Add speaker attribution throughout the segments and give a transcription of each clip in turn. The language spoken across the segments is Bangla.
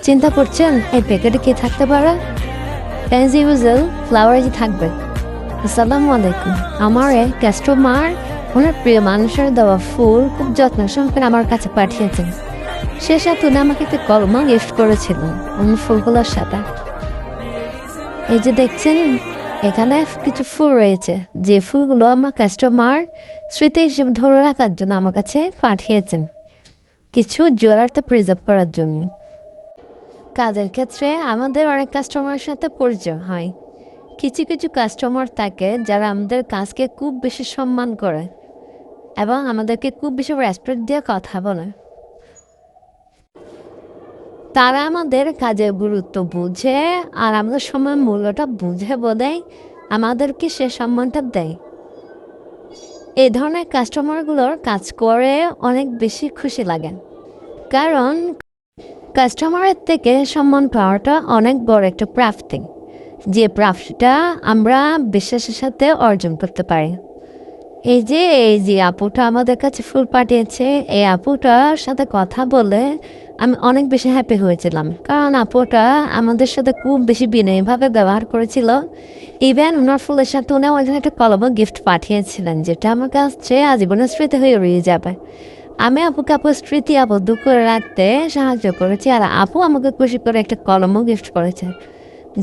Speaker 1: চিন্তা করছেন এই প্যাকেটে কি থাকতে পারে? অ্যাজ ইউজুয়াল ফ্লাওয়ারই থাকবে। আসসালামু আলাইকুম। আমার এক কাস্টমার ওনার প্রিয় মানুষের দেওয়া ফুল খুব যত্ন সহকারে আমার কাছে পাঠিয়েছেন। সে সাথে উনি আমাকে একটা কলমা গিফট করেছিলেন অন্য ফুলগুলোর সাথে। এই যে দেখছেন এখানে কিছু ফুল রয়েছে, যে ফুলগুলো আমার কাস্টমার স্মৃতি হিসেবে ধরে রাখার জন্য আমার কাছে পাঠিয়েছেন, কিছু জুয়েলারিতে প্রিজার্ভ করার জন্য। কাজের ক্ষেত্রে আমাদের অনেক কাস্টমারের সাথে পরিচয় হয়। কিছু কিছু কাস্টমার থাকে যারা আমাদের কাজকে খুব বেশি সম্মান করে এবং আমাদেরকে খুব বেশি রেসপেক্ট দিয়ে কথা বলে। তারা আমাদের কাজের গুরুত্ব বুঝে আর আমাদের সময় মূল্যটা বুঝে বলে আমাদেরকে সে সম্মানটা দেয়। এই ধরনের কাস্টমারগুলোর কাজ করে অনেক বেশি খুশি লাগে, কারণ কাস্টমারের থেকে সম্মান পাওয়াটা অনেক বড় একটা প্রাপ্তি, যে প্রাপ্তিটা আমরা বিশ্বাসের সাথে অর্জন করতে পারি। এই যে আপুটা আমাদের কাছে ফুল পাঠিয়েছে, এই আপুটার সাথে কথা বলে আমি অনেক বেশি হ্যাপি হয়েছিলাম, কারণ আপুটা আমাদের সাথে খুব বেশি বিনয়ীভাবে ব্যবহার করেছিল। ইভেন ওনার ফুলের সাথে উনি আমাদের একটা কলমও গিফট পাঠিয়েছিলেন, যেটা আমার কাছে আজীবনের স্মৃতি হয়ে রয়ে যাবে। আমি আপুকে আপুর স্মৃতি আবদ্ধ করে রাখতে সাহায্য করেছি, আর আপু আমাকে খুশি করে একটা কলমও গিফট করেছে,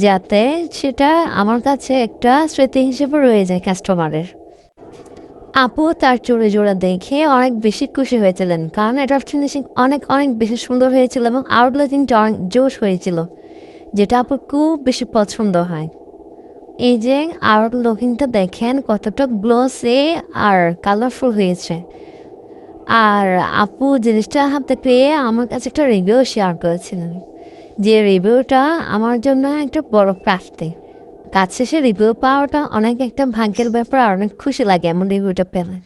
Speaker 1: যাতে সেটা আমার কাছে একটা স্মৃতি হিসেবে রয়ে যায় কাস্টমারের। আপু তার চুড়ি জোড়া দেখে অনেক বেশি খুশি হয়েছিলেন, কারণ এটার ফিনিশিং অনেক অনেক বেশি সুন্দর হয়েছিল এবং আউটলাইটিংটা অনেক জোশ হয়েছিল, যেটা আপুর খুব বেশি পছন্দ হয়। এই যে আউটলুকিংটা দেখেন কতটা গ্লোসি আর কালারফুল হয়েছে। আর আপু জিনিসটা হাতে পেয়ে আমার কাছে একটা রিভিউ শেয়ার করেছিলেন, যে রিভিউটা আমার জন্য একটা বড় প্রাপ্তি। কাজ শেষে রিভিউ পাওয়াটা অনেক একটা ভাগ্যের ব্যাপার, আর অনেক খুশি লাগে এমন রিভিউটা পেলে।